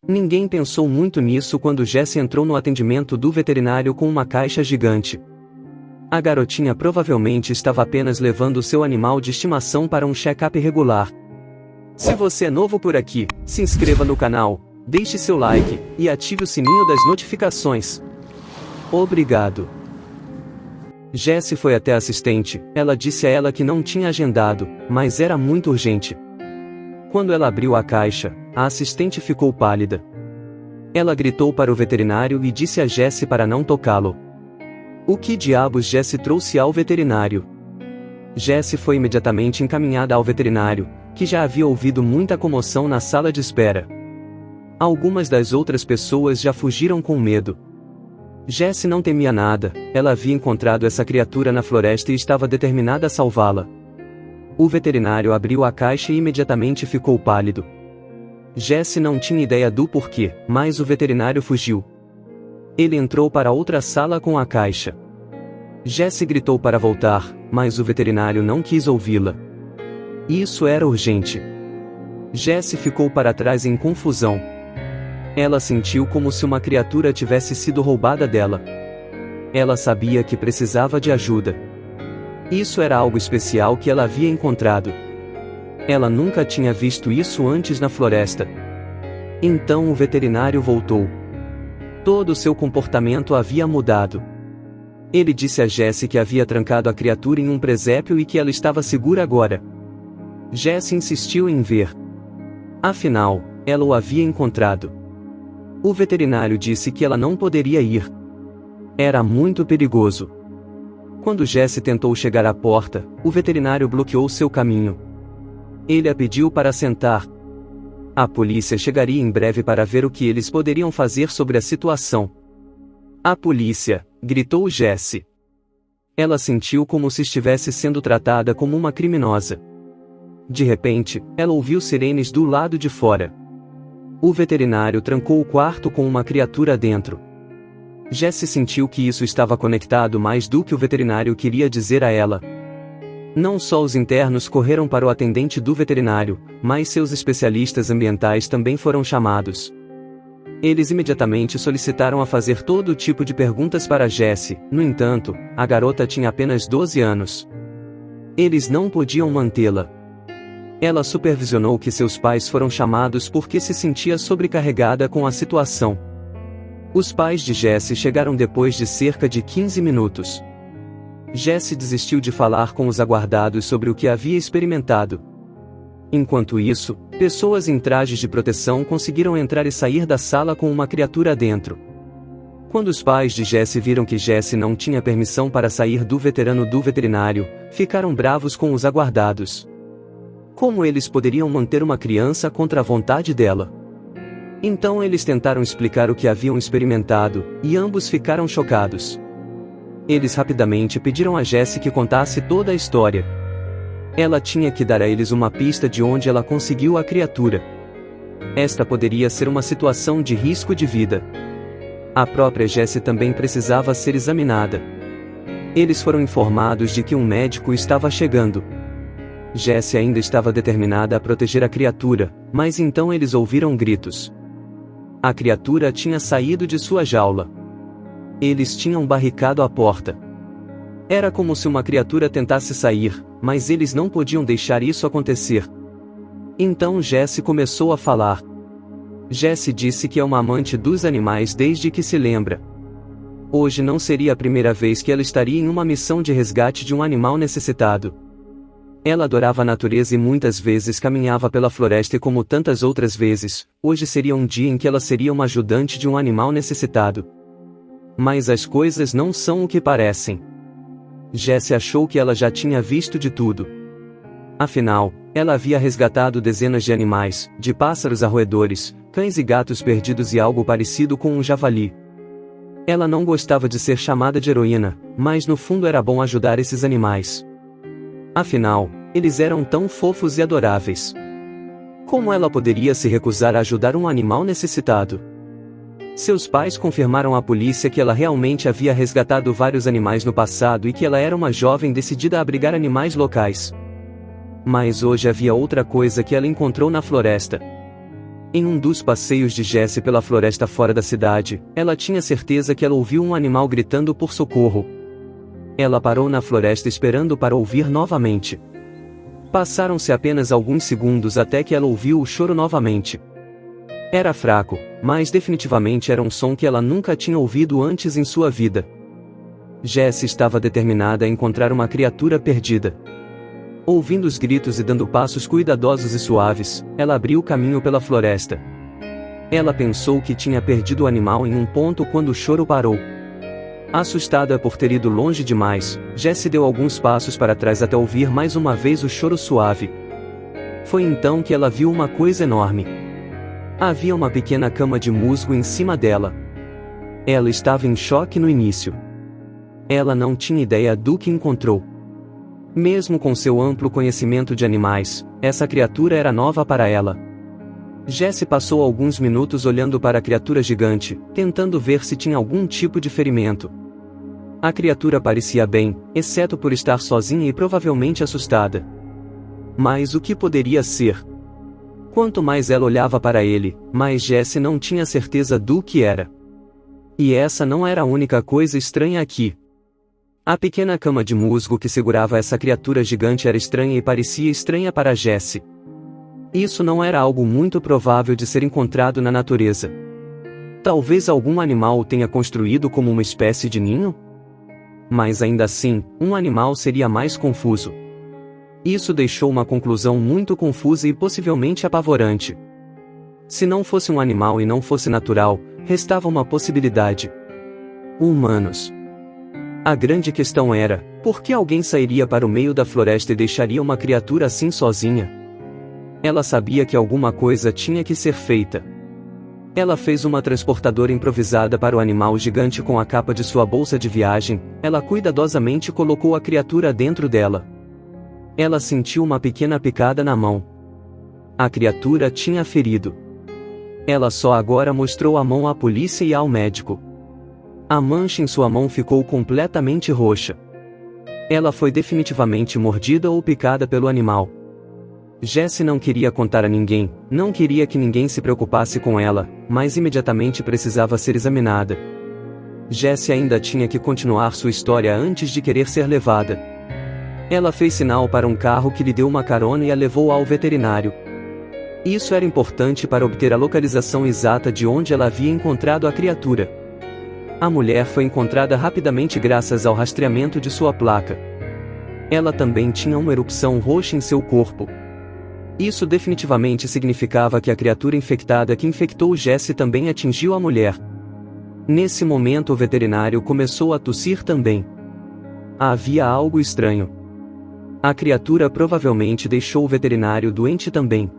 Ninguém pensou muito nisso quando Jessie entrou no atendimento do veterinário com uma caixa gigante. A garotinha provavelmente estava apenas levando seu animal de estimação para um check-up regular. Se você é novo por aqui, se inscreva no canal, deixe seu like e ative o sininho das notificações. Obrigado. Jessie foi até a assistente. Ela disse a ela que não tinha agendado, mas era muito urgente. Quando ela abriu a caixa, a assistente ficou pálida. Ela gritou para o veterinário e disse a Jessie para não tocá-lo. O que diabos Jessie trouxe ao veterinário? Jessie foi imediatamente encaminhada ao veterinário, que já havia ouvido muita comoção na sala de espera. Algumas das outras pessoas já fugiram com medo. Jessie não temia nada, ela havia encontrado essa criatura na floresta e estava determinada a salvá-la. O veterinário abriu a caixa e imediatamente ficou pálido. Jessie não tinha ideia do porquê, mas o veterinário fugiu. Ele entrou para outra sala com a caixa. Jessie gritou para voltar, mas o veterinário não quis ouvi-la. Isso era urgente. Jessie ficou para trás em confusão. Ela sentiu como se uma criatura tivesse sido roubada dela. Ela sabia que precisava de ajuda. Isso era algo especial que ela havia encontrado. Ela nunca tinha visto isso antes na floresta. Então o veterinário voltou. Todo o seu comportamento havia mudado. Ele disse a Jessie que havia trancado a criatura em um presépio e que ela estava segura agora. Jessie insistiu em ver. Afinal, ela o havia encontrado. O veterinário disse que ela não poderia ir. Era muito perigoso. Quando Jessie tentou chegar à porta, o veterinário bloqueou seu caminho. Ele a pediu para sentar. A polícia chegaria em breve para ver o que eles poderiam fazer sobre a situação. A polícia, gritou Jessie. Ela sentiu como se estivesse sendo tratada como uma criminosa. De repente, ela ouviu sirenes do lado de fora. O veterinário trancou o quarto com uma criatura dentro. Jessie sentiu que isso estava conectado mais do que o veterinário queria dizer a ela. Não só os internos correram para o atendente do veterinário, mas seus especialistas ambientais também foram chamados. Eles imediatamente solicitaram a fazer todo tipo de perguntas para Jessie. No entanto, a garota tinha apenas 12 anos. Eles não podiam mantê-la. Ela supervisionou que seus pais foram chamados porque se sentia sobrecarregada com a situação. Os pais de Jessie chegaram depois de cerca de 15 minutos. Jessie desistiu de falar com os aguardados sobre o que havia experimentado. Enquanto isso, pessoas em trajes de proteção conseguiram entrar e sair da sala com uma criatura dentro. Quando os pais de Jessie viram que Jessie não tinha permissão para sair do veterinário, ficaram bravos com os aguardados. Como eles poderiam manter uma criança contra a vontade dela? Então eles tentaram explicar o que haviam experimentado, e ambos ficaram chocados. Eles rapidamente pediram a Jessie que contasse toda a história. Ela tinha que dar a eles uma pista de onde ela conseguiu a criatura. Esta poderia ser uma situação de risco de vida. A própria Jessie também precisava ser examinada. Eles foram informados de que um médico estava chegando. Jessie ainda estava determinada a proteger a criatura, mas então eles ouviram gritos. A criatura tinha saído de sua jaula. Eles tinham barricado a porta. Era como se uma criatura tentasse sair, mas eles não podiam deixar isso acontecer. Então Jessie começou a falar. Jessie disse que é uma amante dos animais desde que se lembra. Hoje não seria a primeira vez que ela estaria em uma missão de resgate de um animal necessitado. Ela adorava a natureza e muitas vezes caminhava pela floresta e como tantas outras vezes, hoje seria um dia em que ela seria uma ajudante de um animal necessitado. Mas as coisas não são o que parecem. Jessie achou que ela já tinha visto de tudo. Afinal, ela havia resgatado dezenas de animais, de pássaros a roedores, cães e gatos perdidos e algo parecido com um javali. Ela não gostava de ser chamada de heroína, mas no fundo era bom ajudar esses animais. Afinal, eles eram tão fofos e adoráveis. Como ela poderia se recusar a ajudar um animal necessitado? Seus pais confirmaram à polícia que ela realmente havia resgatado vários animais no passado e que ela era uma jovem decidida a abrigar animais locais. Mas hoje havia outra coisa que ela encontrou na floresta. Em um dos passeios de Jessie pela floresta fora da cidade, ela tinha certeza que ela ouviu um animal gritando por socorro. Ela parou na floresta esperando para ouvir novamente. Passaram-se apenas alguns segundos até que ela ouviu o choro novamente. Era fraco, mas definitivamente era um som que ela nunca tinha ouvido antes em sua vida. Jessie estava determinada a encontrar uma criatura perdida. Ouvindo os gritos e dando passos cuidadosos e suaves, ela abriu caminho pela floresta. Ela pensou que tinha perdido o animal em um ponto quando o choro parou. Assustada por ter ido longe demais, Jessie deu alguns passos para trás até ouvir mais uma vez o choro suave. Foi então que ela viu uma coisa enorme. Havia uma pequena cama de musgo em cima dela. Ela estava em choque no início. Ela não tinha ideia do que encontrou. Mesmo com seu amplo conhecimento de animais, essa criatura era nova para ela. Jessie passou alguns minutos olhando para a criatura gigante, tentando ver se tinha algum tipo de ferimento. A criatura parecia bem, exceto por estar sozinha e provavelmente assustada. Mas o que poderia ser? Quanto mais ela olhava para ele, mais Jessie não tinha certeza do que era. E essa não era a única coisa estranha aqui. A pequena cama de musgo que segurava essa criatura gigante era estranha e parecia estranha para Jessie. Isso não era algo muito provável de ser encontrado na natureza. Talvez algum animal o tenha construído como uma espécie de ninho? Mas ainda assim, um animal seria mais confuso. Isso deixou uma conclusão muito confusa e possivelmente apavorante. Se não fosse um animal e não fosse natural, restava uma possibilidade. Humanos. A grande questão era, por que alguém sairia para o meio da floresta e deixaria uma criatura assim sozinha? Ela sabia que alguma coisa tinha que ser feita. Ela fez uma transportadora improvisada para o animal gigante com a capa de sua bolsa de viagem. Ela cuidadosamente colocou a criatura dentro dela. Ela sentiu uma pequena picada na mão. A criatura tinha ferido. Ela só agora mostrou a mão à polícia e ao médico. A mancha em sua mão ficou completamente roxa. Ela foi definitivamente mordida ou picada pelo animal. Jessie não queria contar a ninguém, não queria que ninguém se preocupasse com ela, mas imediatamente precisava ser examinada. Jessie ainda tinha que continuar sua história antes de querer ser levada. Ela fez sinal para um carro que lhe deu uma carona e a levou ao veterinário. Isso era importante para obter a localização exata de onde ela havia encontrado a criatura. A mulher foi encontrada rapidamente graças ao rastreamento de sua placa. Ela também tinha uma erupção roxa em seu corpo. Isso definitivamente significava que a criatura infectada que infectou Jessie também atingiu a mulher. Nesse momento o veterinário começou a tossir também. Havia algo estranho. A criatura provavelmente deixou o veterinário doente também.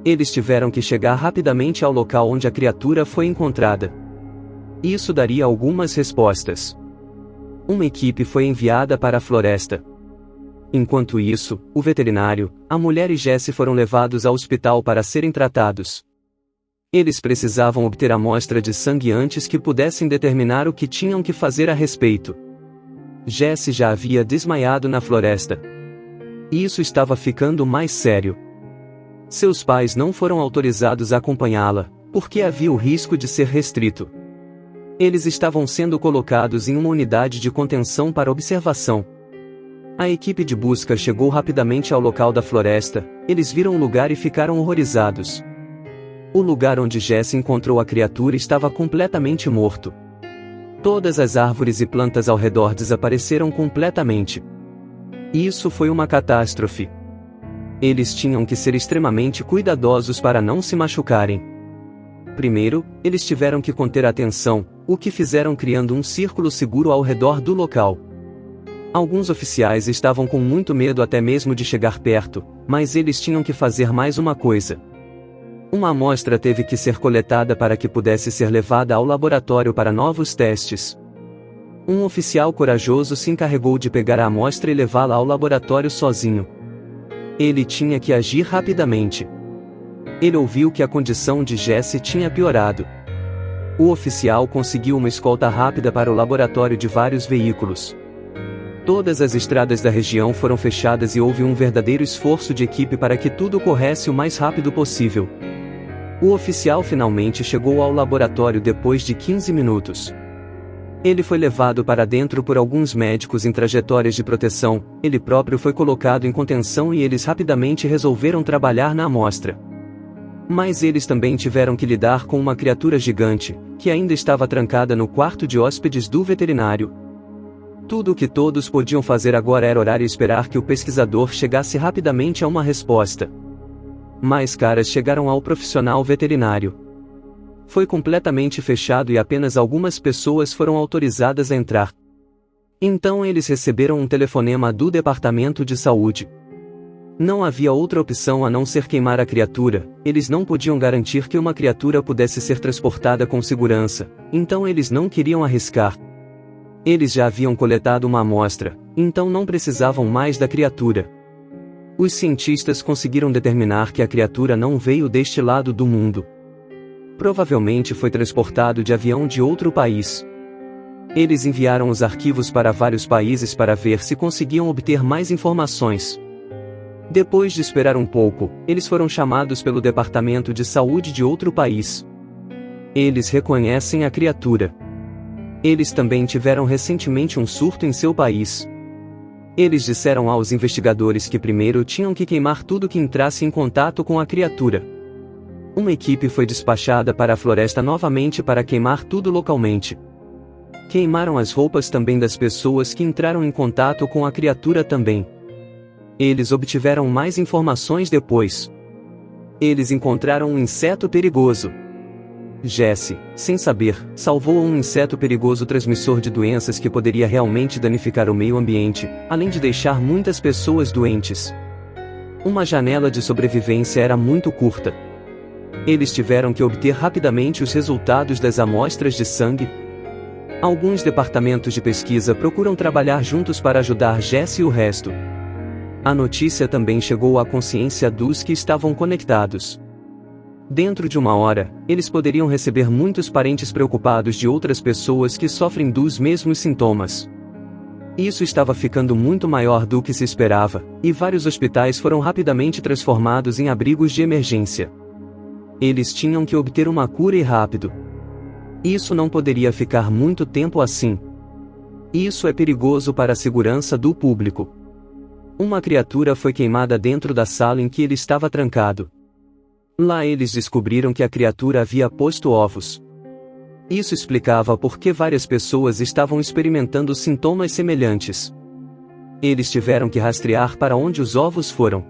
Eles tiveram que chegar rapidamente ao local onde a criatura foi encontrada. Isso daria algumas respostas. Uma equipe foi enviada para a floresta. Enquanto isso, o veterinário, a mulher e Jessie foram levados ao hospital para serem tratados. Eles precisavam obter amostra de sangue antes que pudessem determinar o que tinham que fazer a respeito. Jessie já havia desmaiado na floresta. Isso estava ficando mais sério. Seus pais não foram autorizados a acompanhá-la, porque havia o risco de ser restrito. Eles estavam sendo colocados em uma unidade de contenção para observação. A equipe de busca chegou rapidamente ao local da floresta. Eles viram o lugar e ficaram horrorizados. O lugar onde Jessie encontrou a criatura estava completamente morto. Todas as árvores e plantas ao redor desapareceram completamente. Isso foi uma catástrofe. Eles tinham que ser extremamente cuidadosos para não se machucarem. Primeiro, eles tiveram que conter a tensão, o que fizeram criando um círculo seguro ao redor do local. Alguns oficiais estavam com muito medo até mesmo de chegar perto, mas eles tinham que fazer mais uma coisa. Uma amostra teve que ser coletada para que pudesse ser levada ao laboratório para novos testes. Um oficial corajoso se encarregou de pegar a amostra e levá-la ao laboratório sozinho. Ele tinha que agir rapidamente. Ele ouviu que a condição de Jessie tinha piorado. O oficial conseguiu uma escolta rápida para o laboratório de vários veículos. Todas as estradas da região foram fechadas e houve um verdadeiro esforço de equipe para que tudo corresse o mais rápido possível. O oficial finalmente chegou ao laboratório depois de 15 minutos. Ele foi levado para dentro por alguns médicos em trajetórias de proteção, ele próprio foi colocado em contenção e eles rapidamente resolveram trabalhar na amostra. Mas eles também tiveram que lidar com uma criatura gigante, que ainda estava trancada no quarto de hóspedes do veterinário. Tudo o que todos podiam fazer agora era orar e esperar que o pesquisador chegasse rapidamente a uma resposta. Mais caras chegaram ao profissional veterinário. Foi completamente fechado e apenas algumas pessoas foram autorizadas a entrar. Então eles receberam um telefonema do departamento de saúde. Não havia outra opção a não ser queimar a criatura, eles não podiam garantir que uma criatura pudesse ser transportada com segurança, então eles não queriam arriscar. Eles já haviam coletado uma amostra, então não precisavam mais da criatura. Os cientistas conseguiram determinar que a criatura não veio deste lado do mundo. Provavelmente foi transportado de avião de outro país. Eles enviaram os arquivos para vários países para ver se conseguiam obter mais informações. Depois de esperar um pouco, eles foram chamados pelo departamento de saúde de outro país. Eles reconhecem a criatura. Eles também tiveram recentemente um surto em seu país. Eles disseram aos investigadores que primeiro tinham que queimar tudo que entrasse em contato com a criatura. Uma equipe foi despachada para a floresta novamente para queimar tudo localmente. Queimaram as roupas também das pessoas que entraram em contato com a criatura também. Eles obtiveram mais informações depois. Eles encontraram um inseto perigoso. Jesse, sem saber, salvou um inseto perigoso transmissor de doenças que poderia realmente danificar o meio ambiente, além de deixar muitas pessoas doentes. Uma janela de sobrevivência era muito curta. Eles tiveram que obter rapidamente os resultados das amostras de sangue. Alguns departamentos de pesquisa procuram trabalhar juntos para ajudar Jesse e o resto. A notícia também chegou à consciência dos que estavam conectados. Dentro de uma hora, eles poderiam receber muitos parentes preocupados de outras pessoas que sofrem dos mesmos sintomas. Isso estava ficando muito maior do que se esperava, e vários hospitais foram rapidamente transformados em abrigos de emergência. Eles tinham que obter uma cura e rápido. Isso não poderia ficar muito tempo assim. Isso é perigoso para a segurança do público. Uma criatura foi queimada dentro da sala em que ele estava trancado. Lá eles descobriram que a criatura havia posto ovos. Isso explicava por que várias pessoas estavam experimentando sintomas semelhantes. Eles tiveram que rastrear para onde os ovos foram.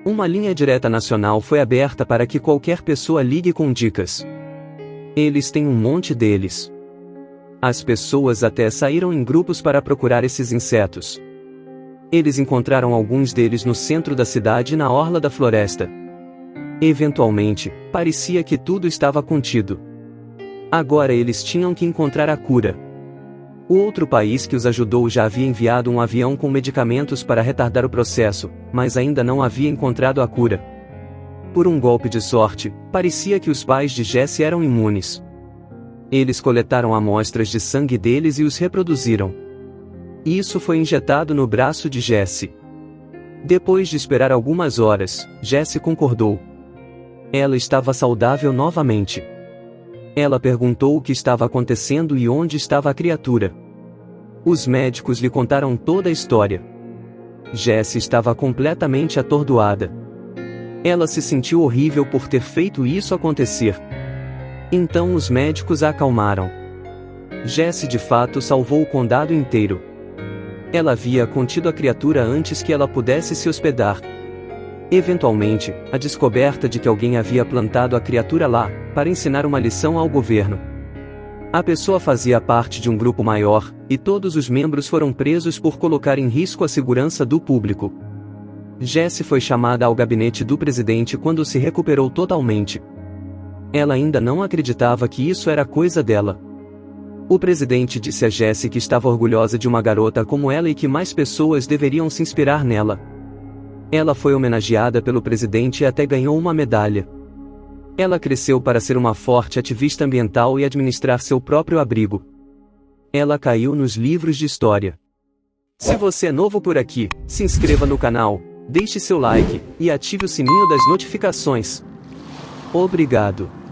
Uma linha direta nacional foi aberta para que qualquer pessoa ligue com dicas. Eles têm um monte deles. As pessoas até saíram em grupos para procurar esses insetos. Eles encontraram alguns deles no centro da cidade e na orla da floresta. Eventualmente, parecia que tudo estava contido. Agora eles tinham que encontrar a cura. O outro país que os ajudou já havia enviado um avião com medicamentos para retardar o processo, mas ainda não havia encontrado a cura. Por um golpe de sorte, parecia que os pais de Jesse eram imunes. Eles coletaram amostras de sangue deles e os reproduziram. Isso foi injetado no braço de Jesse. Depois de esperar algumas horas, Jesse concordou. Ela estava saudável novamente. Ela perguntou o que estava acontecendo e onde estava a criatura. Os médicos lhe contaram toda a história. Jesse estava completamente atordoada. Ela se sentiu horrível por ter feito isso acontecer. Então os médicos a acalmaram. Jesse de fato salvou o condado inteiro. Ela havia contido a criatura antes que ela pudesse se hospedar. Eventualmente, a descoberta de que alguém havia plantado a criatura lá, para ensinar uma lição ao governo. A pessoa fazia parte de um grupo maior, e todos os membros foram presos por colocar em risco a segurança do público. Jesse foi chamada ao gabinete do presidente quando se recuperou totalmente. Ela ainda não acreditava que isso era coisa dela. O presidente disse a Jesse que estava orgulhosa de uma garota como ela e que mais pessoas deveriam se inspirar nela. Ela foi homenageada pelo presidente e até ganhou uma medalha. Ela cresceu para ser uma forte ativista ambiental e administrar seu próprio abrigo. Ela caiu nos livros de história. Se você é novo por aqui, se inscreva no canal, deixe seu like, e ative o sininho das notificações. Obrigado.